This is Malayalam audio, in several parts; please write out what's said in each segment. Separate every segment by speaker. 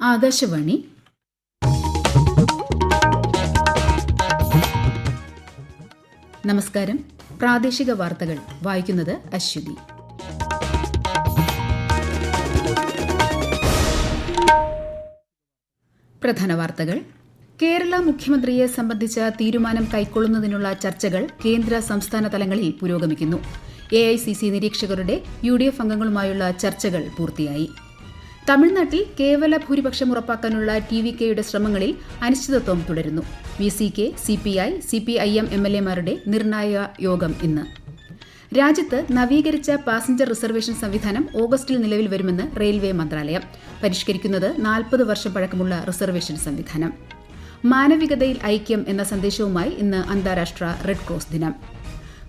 Speaker 1: ആകാശവാണി. നമസ്കാരം. പ്രാദേശിക വാർത്തകൾ വായിക്കുന്നത് അശ്വതി. പ്രധാന വാർത്തകൾ. കേരള മുഖ്യമന്ത്രിയെ സംബന്ധിച്ച തീരുമാനം കൈക്കൊള്ളുന്നതിനുള്ള ചർച്ചകൾ കേന്ദ്ര സംസ്ഥാന തലങ്ങളിൽ പുരോഗമിക്കുന്നു. AICC നിരീക്ഷകരുടെ UDF അംഗങ്ങളുമായുള്ള ചർച്ചകൾ പൂർത്തിയായി. തമിഴ്നാട്ടിൽ കേവല ഭൂരിപക്ഷം ഉറപ്പാക്കാനുള്ള TVKയുടെ ശ്രമങ്ങളിൽ അനിശ്ചിതത്വം തുടരുന്നു. VCK, CPI, CPIM MLAമാരുടെ നിർണായക യോഗം ഇന്ന്. രാജ്യത്ത് നവീകരിച്ച പാസഞ്ചർ റിസർവേഷൻ സംവിധാനം ഓഗസ്റ്റിൽ നിലവിൽ വരുമെന്ന് റെയിൽവേ മന്ത്രാലയം. പരിഷ്കരിക്കുന്നത് 40 വർഷം പഴക്കമുള്ള റിസർവേഷൻ സംവിധാനം. മാനവികതയിൽ ഐക്യം എന്ന സന്ദേശവുമായി ഇന്ന് അന്താരാഷ്ട്ര റെഡ് ക്രോസ് ദിനം.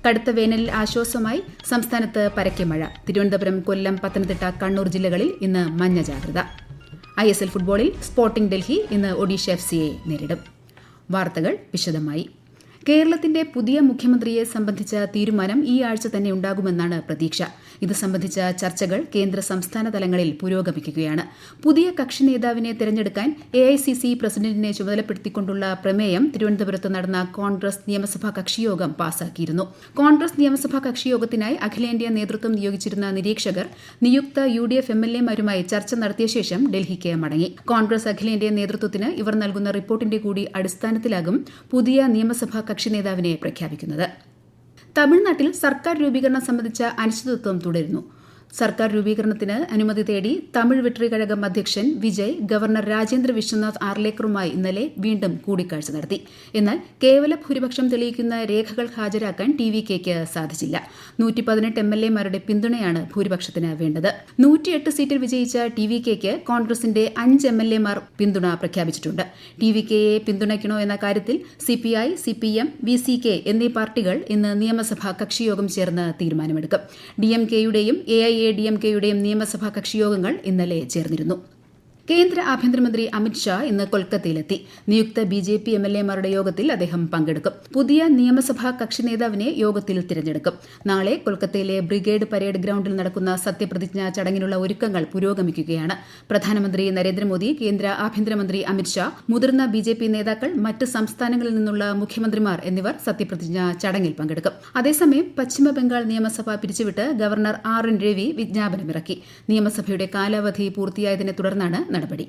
Speaker 1: കടുത്ത വേനലിൽ ആശ്വാസമായി സംസ്ഥാനത്ത് പരക്കെ മഴ. തിരുവനന്തപുരം, കൊല്ലം, പത്തനംതിട്ട, കണ്ണൂർ ജില്ലകളിൽ ഇന്ന് മഞ്ഞ ജാഗ്രത. ISL ഫുട്ബോളിൽ സ്പോർട്ടിംഗ് ഡൽഹി ഇന്ന് ഒഡീഷ FCയെ നേരിടും. വാർത്തകൾ വിശദമായി. കേരളത്തിന്റെ പുതിയ മുഖ്യമന്ത്രിയെ സംബന്ധിച്ച തീരുമാനം ഈ ആഴ്ച തന്നെ ഉണ്ടാകുമെന്നാണ് പ്രതീക്ഷ. ഇത് സംബന്ധിച്ച ചർച്ചകൾ കേന്ദ്ര സംസ്ഥാന തലങ്ങളിൽ പുരോഗമിക്കുകയാണ്. പുതിയ കക്ഷി നേതാവിനെ തെരഞ്ഞെടുക്കാൻ AICC പ്രസിഡന്റിനെ ചുമതലപ്പെടുത്തിക്കൊണ്ടുള്ള പ്രമേയം തിരുവനന്തപുരത്ത് നടന്ന കോൺഗ്രസ് നിയമസഭാ കക്ഷിയോഗം പാസാക്കിയിരുന്നു. കോൺഗ്രസ് നിയമസഭാ കക്ഷിയോഗത്തിനായി അഖിലേന്ത്യാ നേതൃത്വം നിയോഗിച്ചിരുന്ന നിരീക്ഷകർ നിയുക്ത UDF MLAമാരുമായി ചർച്ച നടത്തിയ ശേഷം ഡൽഹിക്ക് മടങ്ങി. കോൺഗ്രസ് അഖിലേന്ത്യാ നേതൃത്വത്തിന് ഇവർ നൽകുന്ന റിപ്പോർട്ടിന്റെ കൂടി അടിസ്ഥാനത്തിലാകും പുതിയ നിയമസഭാ കക്ഷി നേതാവിനെ പ്രഖ്യാപിക്കുന്നത്. തമിഴ്നാട്ടിൽ സർക്കാർ രൂപീകരണം സംബന്ധിച്ച അനിശ്ചിതത്വം തുടരുന്നു. സർക്കാർ രൂപീകരണത്തിന് അനുമതി തേടി തമിഴ് വെട്രികഴകം അധ്യക്ഷൻ വിജയ് ഗവർണർ രാജേന്ദ്ര വിശ്വനാഥ് ആർലേക്കറുമായി ഇന്നലെ വീണ്ടും കൂടിക്കാഴ്ച നടത്തി. എന്നാൽ കേവല ഭൂരിപക്ഷം തെളിയിക്കുന്ന രേഖകൾ ഹാജരാക്കാൻ TVKയ്ക്ക് സാധിച്ചില്ല. 118 MLAമാരുടെ പിന്തുണയാണ് ഭൂരിപക്ഷത്തിന് വേണ്ടത്. 108 സീറ്റിൽ വിജയിച്ച TVKയ്ക്ക് കോൺഗ്രസിന്റെ 5 MLAമാർ പിന്തുണ പ്രഖ്യാപിച്ചിട്ടുണ്ട്. TVKയെ പിന്തുണയ്ക്കണോ എന്ന കാര്യത്തിൽ CPI, CPM, VCK എന്നീ പാർട്ടികൾ ഇന്ന് നിയമസഭാ കക്ഷിയോഗം ചേർന്ന് തീരുമാനമെടുക്കും. DMKയുടെയും AIADMKയുടെയും നിയമസഭാ കക്ഷിയോഗങ്ങൾ ഇന്നലെ ചേർന്നിരുന്നു. കേന്ദ്ര ആഭ്യന്തരമന്ത്രി അമിത് ഷാ ഇന്ന് കൊൽക്കത്തയിലെത്തി. നിയുക്ത BJP MLAമാരുടെ യോഗത്തിൽ അദ്ദേഹം പങ്കെടുക്കും. പുതിയ നിയമസഭാ കക്ഷി നേതാവിനെ യോഗത്തിൽ തിരഞ്ഞെടുക്കും. നാളെ കൊൽക്കത്തയിലെ ബ്രിഗേഡ് പരേഡ് ഗ്രൌണ്ടിൽ നടക്കുന്ന സത്യപ്രതിജ്ഞാ ചടങ്ങിനുള്ള ഒരുക്കങ്ങൾ പുരോഗമിക്കുകയാണ്. പ്രധാനമന്ത്രി നരേന്ദ്രമോദി, കേന്ദ്ര ആഭ്യന്തരമന്ത്രി അമിത് ഷാ, മുതിർന്ന BJP നേതാക്കൾ, മറ്റ് സംസ്ഥാനങ്ങളിൽ നിന്നുള്ള മുഖ്യമന്ത്രിമാർ എന്നിവർ സത്യപ്രതിജ്ഞാ ചടങ്ങിൽ പങ്കെടുക്കും. അതേസമയം പശ്ചിമബംഗാൾ നിയമസഭ പിരിച്ചുവിട്ട് ഗവർണർ RN രവി വിജ്ഞാപനമിറക്കി. നിയമസഭയുടെ കാലാവധി പൂർത്തിയായതിനെ തുടർന്നാണ് നടപടി.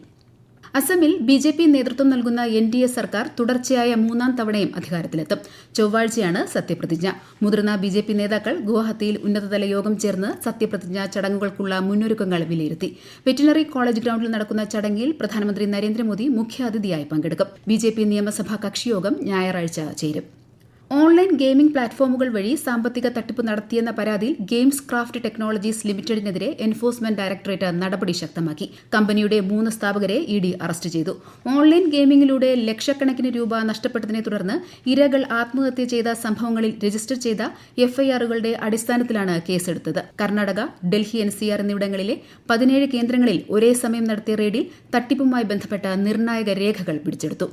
Speaker 1: അസമിൽ BJP നേതൃത്വം നൽകുന്ന NDA സർക്കാർ തുടർച്ചയായ 3ാം തവണയും അധികാരത്തിലെത്തും. ചൊവ്വാഴ്ചയാണ് സത്യപ്രതിജ്ഞ. മുതിർന്ന BJP നേതാക്കൾ ഗുവാഹത്തിയിൽ ഉന്നതതല യോഗം ചേർന്ന് സത്യപ്രതിജ്ഞാ ചടങ്ങുകൾക്കുള്ള മുന്നൊരുക്കങ്ങൾ വിലയിരുത്തി. വെറ്റിനറി കോളേജ് ഗ്രൌണ്ടിൽ നടക്കുന്ന ചടങ്ങിൽ പ്രധാനമന്ത്രി നരേന്ദ്രമോദി മുഖ്യാതിഥിയായി പങ്കെടുക്കും. BJP നിയമസഭാ കക്ഷിയോഗം ഞായറാഴ്ച ചേരും. ഓൺലൈൻ ഗെയിമിംഗ് പ്ലാറ്റ്ഫോമുകൾ വഴി സാമ്പത്തിക തട്ടിപ്പ് നടത്തിയെന്ന പരാതിയിൽ ഗെയിംസ് ക്രാഫ്റ്റ് ടെക്നോളജീസ് ലിമിറ്റഡിനെതിരെ എൻഫോഴ്സ്മെന്റ് ഡയറക്ടറേറ്റ് നടപടി ശക്തമാക്കി. കമ്പനിയുടെ 3 സ്ഥാപകരെ ED അറസ്റ്റ് ചെയ്തു. ഓൺലൈൻ ഗെയിമിംഗിലൂടെ ലക്ഷക്കണക്കിന് രൂപ നഷ്ടപ്പെട്ടതിനെ തുടർന്ന് ഇരകൾ ആത്മഹത്യ ചെയ്ത സംഭവങ്ങളിൽ രജിസ്റ്റർ ചെയ്ത FIRകളുടെ അടിസ്ഥാനത്തിലാണ് കേസെടുത്തത്. കർണാടക, ഡൽഹി, NCR എന്നിവിടങ്ങളിലെ 17 കേന്ദ്രങ്ങളിൽ ഒരേ സമയം നടത്തിയ റെയ്ഡിൽ തട്ടിപ്പുമായി ബന്ധപ്പെട്ട നിർണായക രേഖകൾ പിടിച്ചെടുത്തു.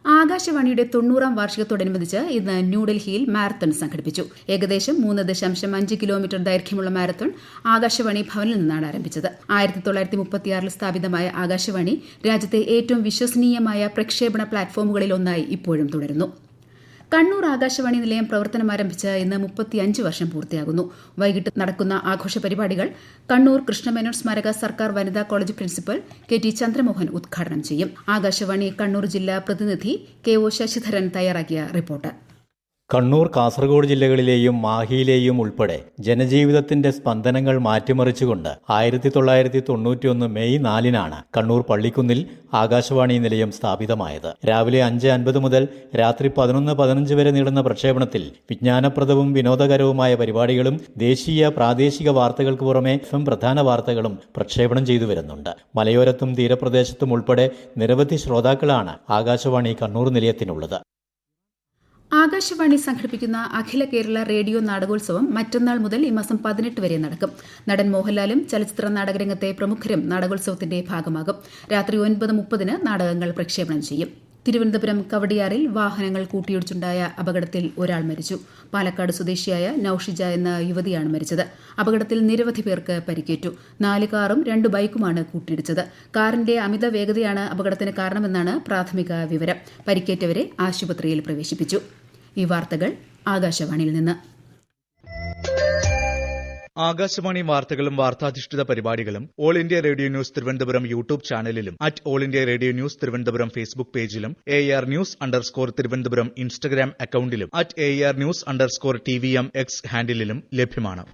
Speaker 1: ആകാശവാണിയുടെ 90ാം വാർഷികത്തോടനുബന്ധിച്ച് ഇന്ന് ന്യൂഡൽഹിയിൽ മാരത്തൺ സംഘടിപ്പിച്ചു. ഏകദേശം 3.5 കിലോമീറ്റർ ദൈർഘ്യമുള്ള മാരത്തൺ ആകാശവാണി ഭവനിൽ നിന്നാണ് ആരംഭിച്ചത്. 1936 സ്ഥാപിതമായ ആകാശവാണി രാജ്യത്തെ ഏറ്റവും വിശ്വസനീയമായ പ്രക്ഷേപണ പ്ലാറ്റ്ഫോമുകളിൽ ഒന്നായി ഇപ്പോഴും തുടരുന്നു. കണ്ണൂർ ആകാശവാണി നിലയം പ്രവർത്തനമാരംഭിച്ച് ഇന്ന് 35 വർഷം പൂർത്തിയാകുന്നു. വൈകിട്ട് നടക്കുന്ന ആഘോഷ പരിപാടികൾ കണ്ണൂർ കൃഷ്ണമേനോൻ സ്മാരക സർക്കാർ വനിതാ കോളേജ് പ്രിൻസിപ്പൽ KT ചന്ദ്രമോഹൻ ഉദ്ഘാടനം ചെയ്യും. ആകാശവാണി കണ്ണൂർ ജില്ലാ പ്രതിനിധി KO ശശിധരൻ തയ്യാറാക്കിയ റിപ്പോർട്ട്.
Speaker 2: കണ്ണൂർ, കാസർഗോഡ് ജില്ലകളിലെയും മാഹിയിലെയും ഉൾപ്പെടെ ജനജീവിതത്തിന്റെ സ്പന്ദനങ്ങൾ മാറ്റിമറിച്ചുകൊണ്ട് 1991 മെയ് 4 കണ്ണൂർ പള്ളിക്കുന്നിൽ ആകാശവാണി നിലയം സ്ഥാപിതമായത്. രാവിലെ 5:50 മുതൽ രാത്രി 11:15 വരെ നീളുന്ന പ്രക്ഷേപണത്തിൽ വിജ്ഞാനപ്രദവും വിനോദകരവുമായ പരിപാടികളും ദേശീയ പ്രാദേശിക വാർത്തകൾക്ക് പുറമെ പ്രധാന വാർത്തകളും പ്രക്ഷേപണം ചെയ്തു വരുന്നുണ്ട്. മലയോരത്തും തീരപ്രദേശത്തും ഉൾപ്പെടെ നിരവധി ശ്രോതാക്കളാണ് ആകാശവാണി കണ്ണൂർ നിലയത്തിനുള്ളത്.
Speaker 1: ആകാശവാണി സംഘടിപ്പിക്കുന്ന അഖില കേരള റേഡിയോ നാടകോത്സവം മറ്റന്നാൾ മുതൽ ഈ മാസം 18 വരെ നടക്കും. നടൻ മോഹൻലാലും ചലച്ചിത്ര നാടകരംഗത്തെ പ്രമുഖരും നാടകോത്സവത്തിന്റെ ഭാഗമാകും. രാത്രി 9:30 നാടകങ്ങൾ പ്രക്ഷേപണം ചെയ്യും. തിരുവനന്തപുരം കവടിയാറിൽ വാഹനങ്ങൾ കൂട്ടിയിടിച്ചുണ്ടായ അപകടത്തിൽ ഒരാൾ മരിച്ചു. പാലക്കാട് സ്വദേശിയായ നൌഷിജ എന്ന യുവതിയാണ് മരിച്ചത്. അപകടത്തിൽ നിരവധി പേർക്ക് പരിക്കേറ്റു. 4 കാറും 2 ബൈക്കുമാണ് കൂട്ടിയിടിച്ചത്. കാറിന്റെ അമിത വേഗതയാണ് അപകടത്തിന് കാരണമെന്നാണ് പ്രാഥമിക വിവരം. പരിക്കേറ്റവരെ ആശുപത്രിയിൽ പ്രവേശിപ്പിച്ചു. ഈ വാർത്തകൾ ആകാശവാണിയിൽ നിന്ന്.
Speaker 3: ആകാശവാണി വാർത്തകളും വാർത്താധിഷ്ഠിത പരിപാടികളും all India radio news Thiruvananthapuram YouTube ചാനലിലും all India radio news Thiruvananthapuram Facebook പേജിലും AR News_ തിരുവനന്തപുരം ഇൻസ്റ്റഗ്രാം അക്കൌണ്ടിലും AR News_TVM X ഹാൻഡിലും ലഭ്യമാണ്.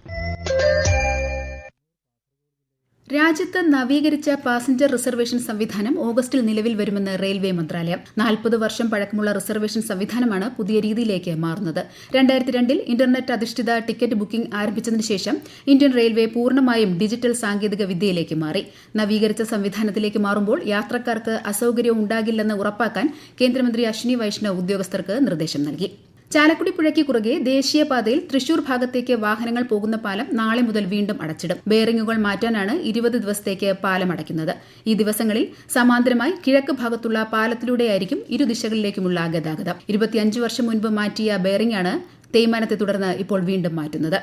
Speaker 1: രാജ്യത്ത് നവീകരിച്ച പാസഞ്ചർ റിസർവേഷൻ സംവിധാനം ഓഗസ്റ്റിൽ നിലവിൽ വരുമെന്ന് റെയിൽവേ മന്ത്രാലയം. 40 വർഷം പഴക്കമുള്ള റിസർവേഷൻ സംവിധാനമാണ് പുതിയ രീതിയിലേക്ക് മാറുന്നത്. 2002 ഇന്റർനെറ്റ് അധിഷ്ഠിത ടിക്കറ്റ് ബുക്കിംഗ് ആരംഭിച്ചതിനു ശേഷം ഇന്ത്യൻ റെയിൽവേ പൂർണ്ണമായും ഡിജിറ്റൽ സാങ്കേതിക വിദ്യയിലേക്ക് മാറി. നവീകരിച്ച സംവിധാനത്തിലേക്ക് മാറുമ്പോൾ യാത്രക്കാർക്ക് അസൌകര്യം ഉണ്ടാകില്ലെന്ന് ഉറപ്പാക്കാൻ കേന്ദ്രമന്ത്രി അശ്വിനി വൈഷ്ണവ് ഉദ്യോഗസ്ഥർക്ക് നിർദ്ദേശം നൽകി. ചാലക്കുടി പുഴയ്ക്ക് കുറുകെ ദേശീയപാതയിൽ തൃശൂർ ഭാഗത്തേക്ക് വാഹനങ്ങൾ പോകുന്ന പാലം നാളെ മുതൽ വീണ്ടും അടച്ചിടും. ബെയറിംഗുകൾ മാറ്റാനാണ് 20 ദിവസത്തേക്ക് പാലം അടയ്ക്കുന്നത്. ഈ ദിവസങ്ങളിൽ സമാന്തരമായി കിഴക്ക് ഭാഗത്തുള്ള പാലത്തിലൂടെയായിരിക്കും ഇരുദിശകളിലേക്കുമുള്ള ഗതാഗതം. 25 വർഷം മുൻപ് മാറ്റിയ ബെയറിംഗാണ് തേയ്മാനത്തെ തുടർന്ന് ഇപ്പോൾ വീണ്ടും മാറ്റുന്നത്.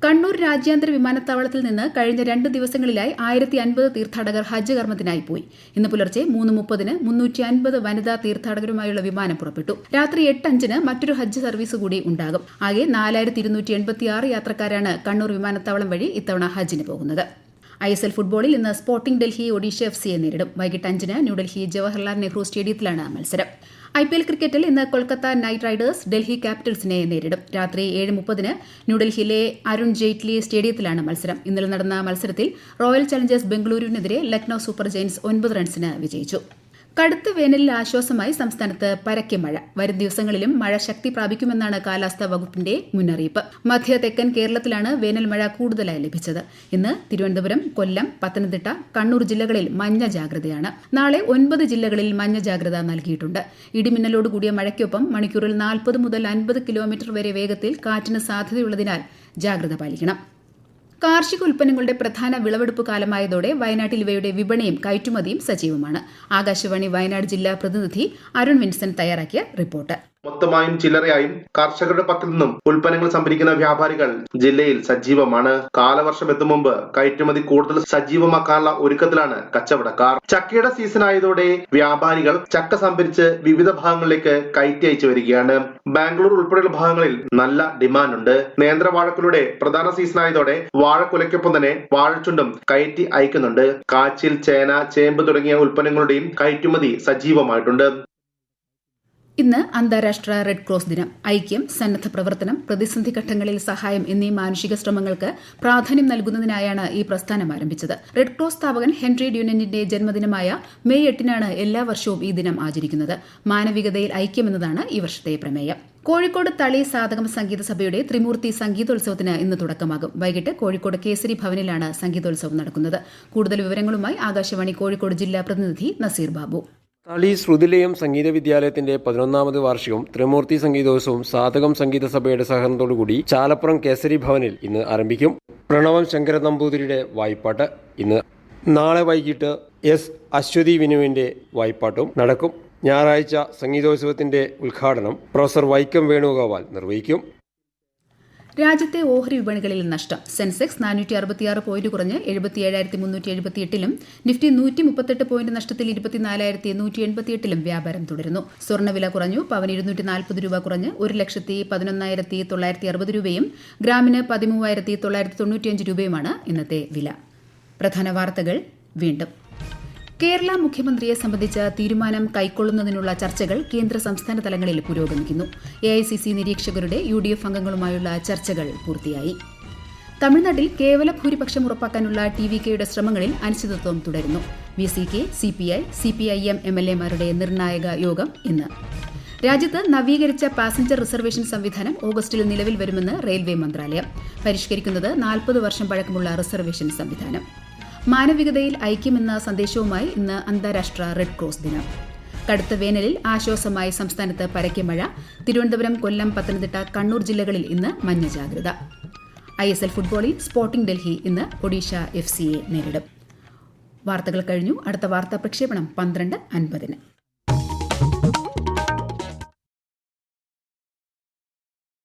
Speaker 1: കണ്ണൂർ രാജ്യാന്തര വിമാനത്താവളത്തിൽ നിന്ന് കഴിഞ്ഞ 2 ദിവസങ്ങളിലായി 1050 തീർത്ഥാടകർ ഹജ്ജ് കർമ്മത്തിനായി പോയി. ഇന്ന് പുലർച്ചെ 3:30 350 വനിതാ തീർത്ഥാടകരുമായുള്ള വിമാനം പുറപ്പെട്ടു. രാത്രി 8:05 മറ്റൊരു ഹജ്ജ് സർവീസ് കൂടി ഉണ്ടാകും. ആകെ 4286 യാത്രക്കാരാണ് കണ്ണൂർ വിമാനത്താവളം വഴി ഇത്തവണ ഹജ്ജിന് പോകുന്നത്. ISL ഫുട്ബോളിൽ ഇന്ന് സ്പോർട്ടിംഗ് ഡൽഹി ഒഡീഷ FCയെ നേരിടും. വൈകിട്ട് 5 ന്യൂഡൽഹി ജവഹർലാൽ നെഹ്റു സ്റ്റേഡിയത്തിലാണ് മത്സരം. IPL ക്രിക്കറ്റിൽ ഇന്ന് കൊൽക്കത്ത നൈറ്റ് റൈഡേഴ്സ് ഡൽഹി ക്യാപിറ്റൽസിനെ നേരിടും. രാത്രി 7:30 ന്യൂഡൽഹിയിലെ അരുൺ ജെയ്റ്റ്ലി സ്റ്റേഡിയത്തിലാണ് മത്സരം. ഇന്നലെ നടന്ന മത്സരത്തിൽ റോയൽ ചലഞ്ചേഴ്സ് ബംഗളൂരുവിനെതിരെ ലക്നൌ സൂപ്പർ ജയന്റ്സ് 9 റൺസിന് വിജയിച്ചു. കടുത്ത വേനലിൽ ആശ്വാസമായി സംസ്ഥാനത്ത് പരക്കെ മഴ. വരും ദിവസങ്ങളിലും മഴ ശക്തി പ്രാപിക്കുമെന്നാണ് കാലാവസ്ഥാ വകുപ്പിന്റെ മുന്നറിയിപ്പ്. മധ്യ തെക്കൻ കേരളത്തിലാണ് വേനൽ മഴ കൂടുതലായി ലഭിച്ചത്. ഇന്ന് തിരുവനന്തപുരം, കൊല്ലം, പത്തനംതിട്ട, കണ്ണൂർ ജില്ലകളിൽ മഞ്ഞ ജാഗ്രതയാണ്. നാളെ 9 ജില്ലകളിൽ മഞ്ഞ ജാഗ്രത നൽകിയിട്ടുണ്ട്. ഇടിമിന്നലോടുകൂടിയ മഴയ്ക്കൊപ്പം മണിക്കൂറിൽ 40 മുതൽ 50 കിലോമീറ്റർ വരെ വേഗത്തിൽ കാറ്റിന് സാധ്യതയുള്ളതിനാൽ ജാഗ്രത പാലിക്കണം. കാർഷിക ഉൽപ്പന്നങ്ങളുടെ പ്രധാന വിളവെടുപ്പ് കാലമായതോടെ വയനാട്ടിൽ ഇവയുടെ വിപണിയും കയറ്റുമതിയും സജീവമാണ്. ആകാശവാണി വയനാട് ജില്ലാ പ്രതിനിധി അരുൺ വിൻസെന്റ് തയ്യാറാക്കിയ റിപ്പോർട്ട്.
Speaker 4: മൊത്തമായും ചില്ലറയായും കർഷകരുടെ പക്കൽ നിന്നും ഉൽപ്പന്നങ്ങൾ സംഭരിക്കുന്ന വ്യാപാരികൾ ജില്ലയിൽ സജീവമാണ്. കാലവർഷം എത്തും മുമ്പ് കയറ്റുമതി കൂടുതൽ സജീവമാക്കാനുള്ള ഒരുക്കത്തിലാണ് കച്ചവടക്കാർ. ചക്കയുടെ സീസൺ ആയതോടെ വ്യാപാരികൾ ചക്ക സംഭരിച്ച് വിവിധ ഭാഗങ്ങളിലേക്ക് കയറ്റി അയച്ചു വരികയാണ്. ബാംഗ്ലൂർ ഉൾപ്പെടെയുള്ള ഭാഗങ്ങളിൽ നല്ല ഡിമാൻഡുണ്ട്. നേന്ത്രവാഴക്കുലയുടെ പ്രധാന സീസൺ ആയതോടെ വാഴക്കുലയ്ക്കൊപ്പം തന്നെ വാഴച്ചുണ്ടും കയറ്റി അയക്കുന്നുണ്ട്. കാച്ചിൽ, ചേന, ചേമ്പ് തുടങ്ങിയ ഉൽപ്പന്നങ്ങളുടെയും കയറ്റുമതി സജീവമായിട്ടുണ്ട്.
Speaker 1: ഇന്ന് അന്താരാഷ്ട്ര റെഡ് ക്രോസ് ദിനം. ഐക്യം, സന്നദ്ധ പ്രവർത്തനം, പ്രതിസന്ധി ഘട്ടങ്ങളിൽ സഹായം എന്നീ മാനുഷിക ശ്രമങ്ങൾക്ക് പ്രാധാന്യം നൽകുന്നതിനായാണ് ഈ പ്രസ്ഥാനം ആരംഭിച്ചത്. റെഡ് ക്രോസ് സ്ഥാപകൻ ഹെൻറി ഡ്യൂനന്റിന്റെ ജന്മദിനമായ മെയ് 8 എല്ലാ വർഷവും ഈ ദിനം ആചരിക്കുന്നത്. മാനവികതയിൽ ഐക്യം എന്നതാണ് ഈ വർഷത്തെ പ്രമേയം. കോഴിക്കോട് തളി സാധകം സംഗീത സഭയുടെ ത്രിമൂർത്തി സംഗീതോത്സവത്തിന് ഇന്ന് തുടക്കമാകും. വൈകിട്ട് കോഴിക്കോട് കേസരി ഭവനിലാണ് സംഗീതോത്സവം നടക്കുന്നത്. കൂടുതൽ വിവരങ്ങളുമായി ആകാശവാണി കോഴിക്കോട് ജില്ലാ പ്രതിനിധി നസീർ ബാബു.
Speaker 5: തളി ശ്രുതിലയം സംഗീത വിദ്യാലയത്തിന്റെ 11ാമത് വാർഷികവും ത്രിമൂർത്തി സംഗീതോത്സവവും സാധകം സംഗീത സഭയുടെ സഹകരണത്തോടുകൂടി ചാലപ്പുറം കേസരി ഭവനിൽ ഇന്ന് ആരംഭിക്കും. പ്രണവം ശങ്കര നമ്പൂതിരിയുടെ വായ്പാട്ട് ഇന്ന്. നാളെ വൈകിട്ട് അശ്വതി വിനുവിന്റെ വായ്പാട്ടും നടക്കും. ഞായറാഴ്ച സംഗീതോത്സവത്തിന്റെ ഉദ്ഘാടനം പ്രൊഫസർ വൈക്കം വേണുഗോപാൽ നിർവഹിക്കും.
Speaker 1: രാജ്യത്തെ ഓഹരി വിപണികളിൽ നഷ്ടം. സെൻസെക്സ് 466 പോയിന്റ് കുറഞ്ഞ് 77,378-ലും നിഫ്റ്റി 138 പോയിന്റ് നഷ്ടത്തിൽ 24,188-ലും വ്യാപാരം തുടരുന്നു. സ്വർണ്ണവില കുറഞ്ഞു. പവന് 240 രൂപ കുറഞ്ഞ് 1,11,960 രൂപയും ഗ്രാമിന് 13,995 രൂപയുമാണ് ഇന്നത്തെ വില. പ്രധാന വാർത്തകൾ വീണ്ടും. കേരള മുഖ്യമന്ത്രിയെ സംബന്ധിച്ച തീരുമാനം കൈക്കൊള്ളുന്നതിനുള്ള ചർച്ചകൾ കേന്ദ്ര സംസ്ഥാന തലങ്ങളിൽ പുരോഗമിക്കുന്നു. AICC നിരീക്ഷകരുടെ UDF അംഗങ്ങളുമായുള്ള ചർച്ചകൾ പൂർത്തിയായി. തമിഴ്നാട്ടിൽ കേവല ഭൂരിപക്ഷം ഉറപ്പാക്കാനുള്ള TVKയുടെ ശ്രമങ്ങളിൽ അനിശ്ചിതത്വം തുടരുന്നു. VCK, CPI, CPIM MLAമാരുടെ നിർണായക യോഗം ഇന്ന്. രാജ്യത്ത് നവീകരിച്ച പാസഞ്ചർ റിസർവേഷൻ സംവിധാനം ഓഗസ്റ്റിൽ നിലവിൽ വരുമെന്ന് റെയിൽവേ മന്ത്രാലയം. പരിഷ്കരിക്കുന്നത് 40 വർഷം പഴക്കമുള്ള റിസർവേഷൻ സംവിധാനം. മാനവികതയിൽ ഐക്യമെന്ന സന്ദേശവുമായി ഇന്ന് അന്താരാഷ്ട്ര റെഡ് ക്രോസ് ദിനം. കടുത്ത വേനലിൽ ആശ്വാസമായി സംസ്ഥാനത്ത് പരക്കെ മഴ. തിരുവനന്തപുരം, കൊല്ലം, പത്തനംതിട്ട, കണ്ണൂർ ജില്ലകളിൽ ഇന്ന് മഞ്ഞ ജാഗ്രത. ISL ഫുട്ബോളിൽ സ്പോർട്ടിംഗ് ഡൽഹി ഇന്ന് ഒഡീഷ FCയെ നേരിടും. വാർത്തകൾ കഴിഞ്ഞു. അടുത്ത വാർത്താ പ്രക്ഷേപണം 12:50.